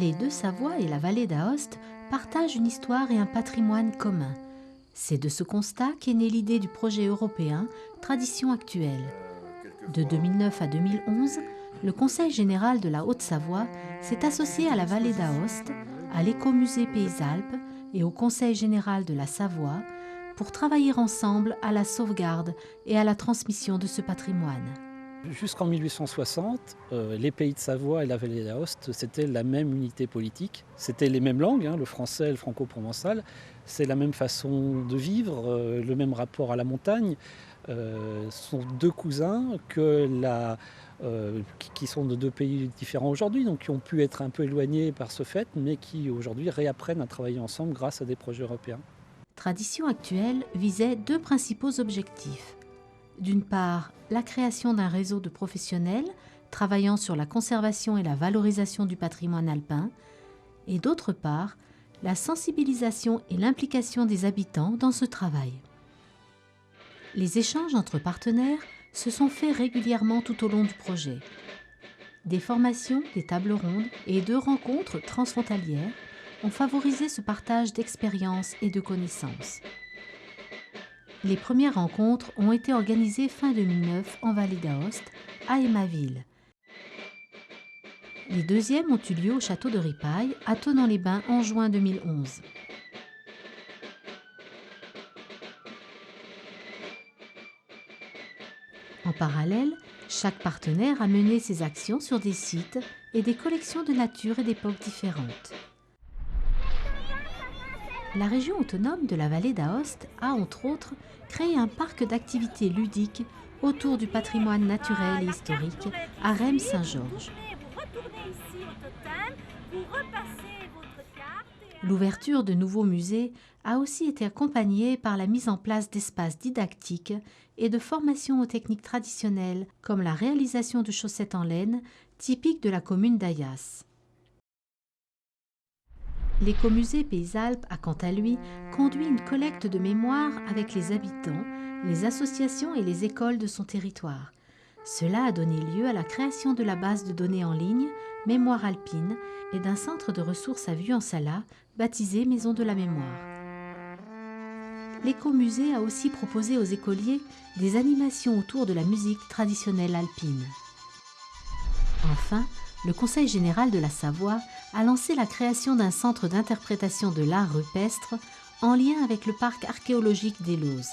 Les Deux-Savoie et la vallée d'Aoste partagent une histoire et un patrimoine commun. C'est de ce constat qu'est née l'idée du projet européen Tradition actuelle. De 2009 à 2011, le Conseil général de la Haute-Savoie s'est associé à la vallée d'Aoste, à l'écomusée Pays Alpes et au Conseil général de la Savoie pour travailler ensemble à la sauvegarde et à la transmission de ce patrimoine. Jusqu'en 1860, les Pays de Savoie et la vallée d'Aoste, c'était la même unité politique. C'était les mêmes langues, le français et le franco-provençal. C'est la même façon de vivre, le même rapport à la montagne. Ce sont deux cousins qui sont de deux pays différents aujourd'hui, donc qui ont pu être un peu éloignés par ce fait, mais qui aujourd'hui réapprennent à travailler ensemble grâce à des projets européens. Tradition actuelle visait deux principaux objectifs. D'une part, la création d'un réseau de professionnels travaillant sur la conservation et la valorisation du patrimoine alpin, et d'autre part, la sensibilisation et l'implication des habitants dans ce travail. Les échanges entre partenaires se sont faits régulièrement tout au long du projet. Des formations, des tables rondes et 2 rencontres transfrontalières ont favorisé ce partage d'expériences et de connaissances. Les premières rencontres ont été organisées fin 2009 en vallée d'Aoste, à Aimaville. Les deuxièmes ont eu lieu au château de Ripaille, à Thonon-les-Bains, en juin 2011. En parallèle, chaque partenaire a mené ses actions sur des sites et des collections de nature et d'époques différentes. La région autonome de la vallée d'Aoste a, entre autres, créé un parc d'activités ludiques autour du patrimoine naturel et historique à Rems-Saint-Georges. L'ouverture de nouveaux musées a aussi été accompagnée par la mise en place d'espaces didactiques et de formations aux techniques traditionnelles comme la réalisation de chaussettes en laine, typiques de la commune d'Ayas. L'écomusée Pays Alpes a quant à lui conduit une collecte de mémoire avec les habitants, les associations et les écoles de son territoire. Cela a donné lieu à la création de la base de données en ligne Mémoire alpine et d'un centre de ressources à Vuansala baptisé Maison de la Mémoire. L'écomusée a aussi proposé aux écoliers des animations autour de la musique traditionnelle alpine. Enfin, le Conseil général de la Savoie a lancé la création d'un centre d'interprétation de l'art rupestre en lien avec le parc archéologique des Lauses.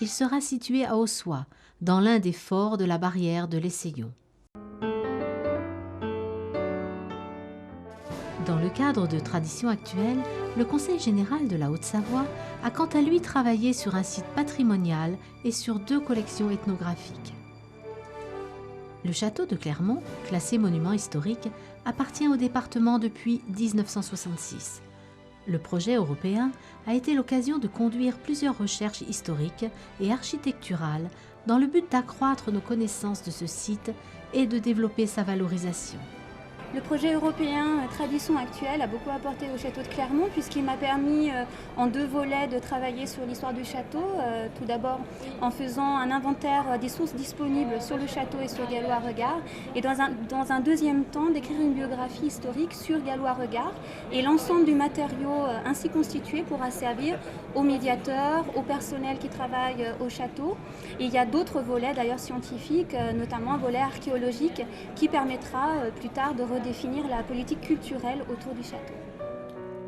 Il sera situé à Ossois, dans l'un des forts de la barrière de l'Essaillon. Dans le cadre de Tradition actuelle, le Conseil général de la Haute-Savoie a quant à lui travaillé sur un site patrimonial et sur 2 collections ethnographiques. Le château de Clermont, classé monument historique, appartient au département depuis 1966. Le projet européen a été l'occasion de conduire plusieurs recherches historiques et architecturales dans le but d'accroître nos connaissances de ce site et de développer sa valorisation. Le projet européen Tradition actuelle a beaucoup apporté au château de Clermont puisqu'il m'a permis en 2 volets de travailler sur l'histoire du château. Tout d'abord en faisant un inventaire des sources disponibles sur le château et sur Gallois-Regard et dans un deuxième temps d'écrire une biographie historique sur Gallois-Regard et l'ensemble du matériau ainsi constitué pourra servir aux médiateurs, au personnel qui travaille au château. Et il y a d'autres volets d'ailleurs scientifiques, notamment un volet archéologique qui permettra plus tard de redéfinir la politique culturelle autour du château.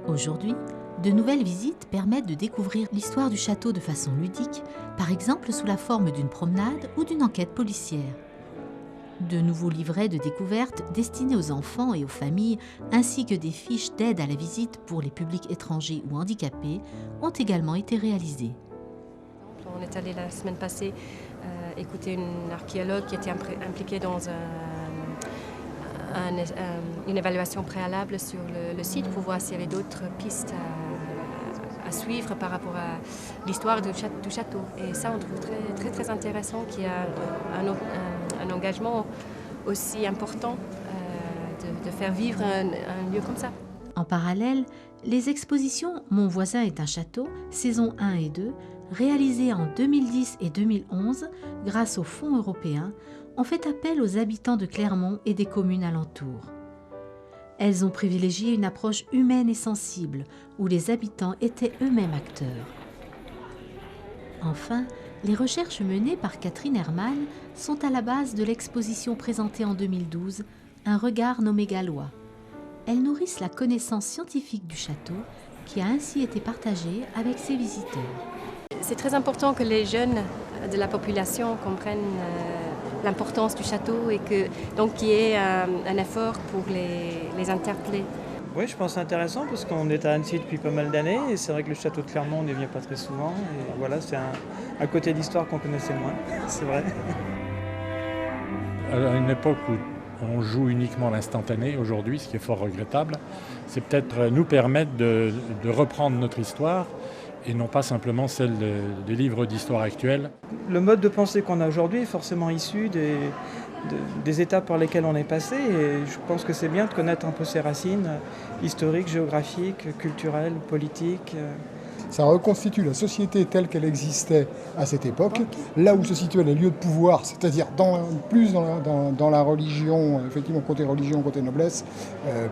Aujourd'hui, de nouvelles visites permettent de découvrir l'histoire du château de façon ludique, par exemple sous la forme d'une promenade ou d'une enquête policière. De nouveaux livrets de découverte destinés aux enfants et aux familles, ainsi que des fiches d'aide à la visite pour les publics étrangers ou handicapés, ont également été réalisés. On est allé la semaine passée écouter une archéologue qui était impliquée dans une évaluation préalable sur le site pour voir s'il y avait d'autres pistes à suivre par rapport à l'histoire du château. Et ça, on trouve très, très intéressant qu'il y a un engagement aussi important de faire vivre un lieu comme ça. En parallèle, les expositions Mon voisin est un château, saison 1 et 2, réalisées en 2010 et 2011 grâce aux fonds européens, ont fait appel aux habitants de Clermont et des communes alentours. Elles ont privilégié une approche humaine et sensible, où les habitants étaient eux-mêmes acteurs. Enfin, les recherches menées par Catherine Hermann sont à la base de l'exposition présentée en 2012, Un regard nommé gallois. Elles nourrissent la connaissance scientifique du château, qui a ainsi été partagée avec ses visiteurs. C'est très important que les jeunes de la population comprennent l'importance du château et donc qu'il y ait un effort pour les interpeller. Oui, je pense que c'est intéressant parce qu'on est à Annecy depuis pas mal d'années et c'est vrai que le château de Clermont, on n'y vient pas très souvent. Et voilà, c'est un côté d'histoire qu'on connaissait moins, c'est vrai. À une époque où on joue uniquement l'instantané aujourd'hui, ce qui est fort regrettable, c'est peut-être nous permettre de reprendre notre histoire et non pas simplement celle des livres d'histoire actuels. Le mode de pensée qu'on a aujourd'hui est forcément issu des étapes par lesquelles on est passé et je pense que c'est bien de connaître un peu ses racines historiques, géographiques, culturelles, politiques. Ça reconstitue la société telle qu'elle existait à cette époque, là où se situaient les lieux de pouvoir, c'est-à-dire plus dans la religion, effectivement côté religion, côté noblesse,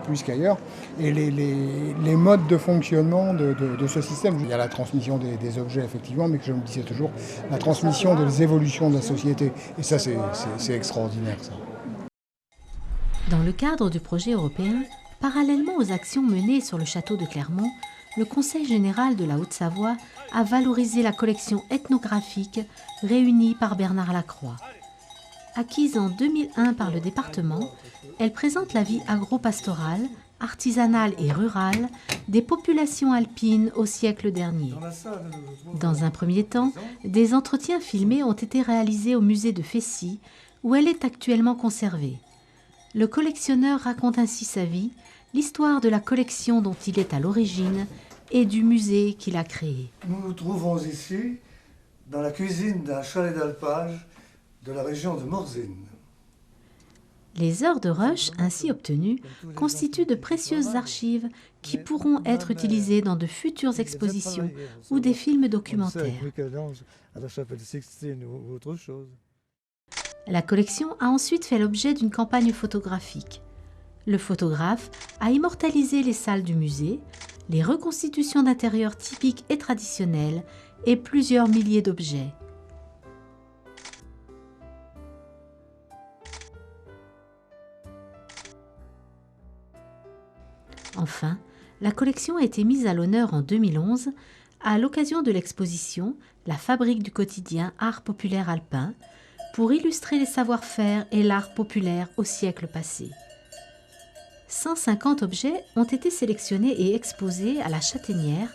plus qu'ailleurs, et les modes de fonctionnement de ce système. Il y a la transmission des objets, effectivement, mais que je me disais toujours, la transmission des évolutions de la société. Et ça, c'est extraordinaire, ça. Dans le cadre du projet européen, parallèlement aux actions menées sur le château de Clermont, le Conseil général de la Haute-Savoie a valorisé la collection ethnographique réunie par Bernard Lacroix. Acquise en 2001 par le département, elle présente la vie agro-pastorale, artisanale et rurale des populations alpines au siècle dernier. Dans un premier temps, des entretiens filmés ont été réalisés au musée de Fessy, où elle est actuellement conservée. Le collectionneur raconte ainsi sa vie, l'histoire de la collection dont il est à l'origine et du musée qu'il a créé. Nous nous trouvons ici dans la cuisine d'un chalet d'alpage de la région de Morzine. Les heures de rush ainsi obtenues constituent de précieuses archives qui pourront être utilisées dans de futures expositions ou des films documentaires. La collection a ensuite fait l'objet d'une campagne photographique. Le photographe a immortalisé les salles du musée, les reconstitutions d'intérieurs typiques et traditionnels et plusieurs milliers d'objets. Enfin, la collection a été mise à l'honneur en 2011 à l'occasion de l'exposition « La fabrique du quotidien art populaire alpin » pour illustrer les savoir-faire et l'art populaire au siècle passé. 150 objets ont été sélectionnés et exposés à la Châtaignière,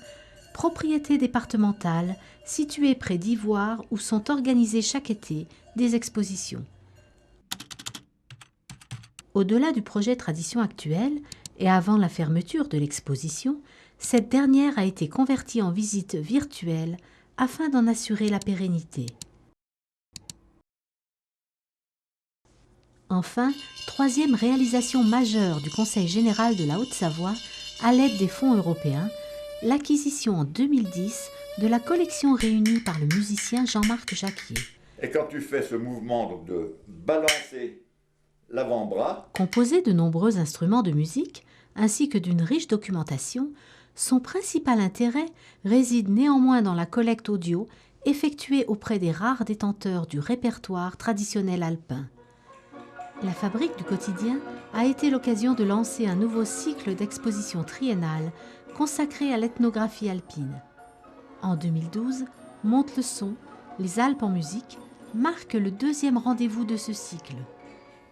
propriété départementale située près d'Ivoire où sont organisées chaque été des expositions. Au-delà du projet Tradition actuelle et avant la fermeture de l'exposition, cette dernière a été convertie en visite virtuelle afin d'en assurer la pérennité. Enfin, troisième réalisation majeure du Conseil général de la Haute-Savoie, à l'aide des fonds européens, l'acquisition en 2010 de la collection réunie par le musicien Jean-Marc Jacquier. Et quand tu fais ce mouvement donc, de balancer l'avant-bras, composé de nombreux instruments de musique ainsi que d'une riche documentation, son principal intérêt réside néanmoins dans la collecte audio effectuée auprès des rares détenteurs du répertoire traditionnel alpin. La fabrique du quotidien a été l'occasion de lancer un nouveau cycle d'expositions triennales consacré à l'ethnographie alpine. En 2012, Monte le son, les Alpes en musique, marque le deuxième rendez-vous de ce cycle.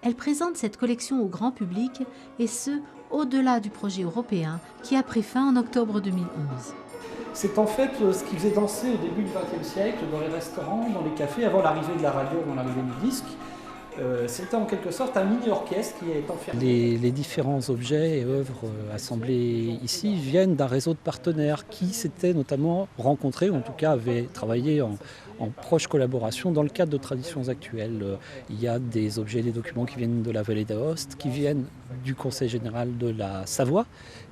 Elle présente cette collection au grand public et ce, au-delà du projet européen qui a pris fin en octobre 2011. C'est en fait ce qui faisait danser au début du XXe siècle dans les restaurants, dans les cafés, avant l'arrivée de la radio, avant l'arrivée du disque. C'était en quelque sorte un mini-orchestre qui est enfermé. Les différents objets et œuvres assemblés ici viennent d'un réseau de partenaires qui s'étaient notamment rencontrés, ou en tout cas avaient travaillé en proche collaboration dans le cadre de Traditions actuelles. Il y a des objets et des documents qui viennent de la vallée d'Aoste, qui viennent du Conseil général de la Savoie,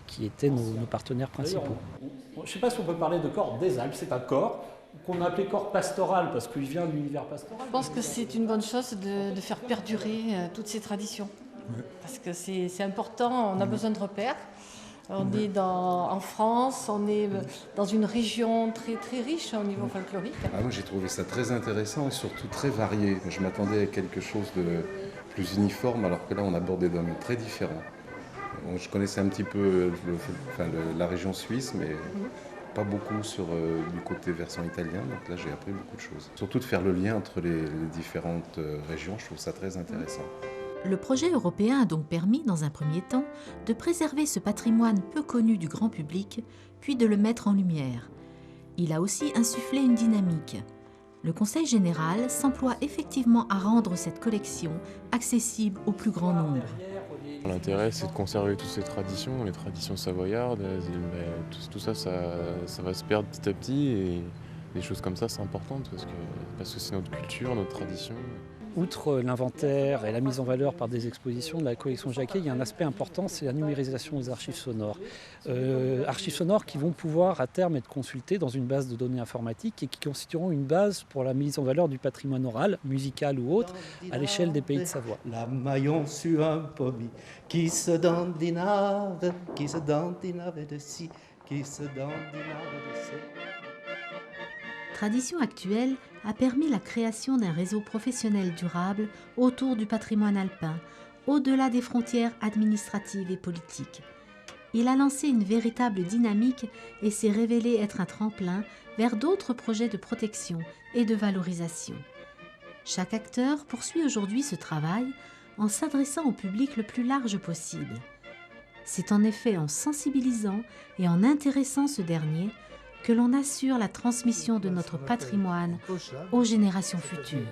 qui étaient nos partenaires principaux. Je ne sais pas si on peut parler de corps des Alpes, c'est un corps qu'on a appelé corps pastoral parce qu'il vient de l'univers pastoral. Je pense que c'est une bonne chose de faire perdurer toutes ces traditions. Parce que c'est important, on a besoin de repères. On est en France, on est dans une région très, très riche au niveau folklorique. Moi j'ai trouvé ça très intéressant et surtout très varié. Je m'attendais à quelque chose de plus uniforme alors que là on aborde des domaines très différents. Je connaissais un petit peu la région suisse mais pas beaucoup du côté versant italien, donc là j'ai appris beaucoup de choses. Surtout de faire le lien entre les différentes régions, je trouve ça très intéressant. Le projet européen a donc permis, dans un premier temps, de préserver ce patrimoine peu connu du grand public, puis de le mettre en lumière. Il a aussi insufflé une dynamique. Le Conseil général s'emploie effectivement à rendre cette collection accessible au plus grand nombre. L'intérêt, c'est de conserver toutes ces traditions, les traditions savoyardes. Tout ça, ça va se perdre petit à petit et des choses comme ça, c'est important parce que c'est notre culture, notre tradition. Outre l'inventaire et la mise en valeur par des expositions de la collection Jacquet, il y a un aspect important, c'est la numérisation des archives sonores. Archives sonores qui vont pouvoir à terme être consultées dans une base de données informatique et qui constitueront une base pour la mise en valeur du patrimoine oral, musical ou autre, à l'échelle des pays de Savoie. La maillon sur un pommier qui se dandinave de ci, qui se dandinave de ça. Tradition actuelle a permis la création d'un réseau professionnel durable autour du patrimoine alpin, au-delà des frontières administratives et politiques. Il a lancé une véritable dynamique et s'est révélé être un tremplin vers d'autres projets de protection et de valorisation. Chaque acteur poursuit aujourd'hui ce travail en s'adressant au public le plus large possible. C'est en effet en sensibilisant et en intéressant ce dernier que l'on assure la transmission de notre patrimoine aux générations futures.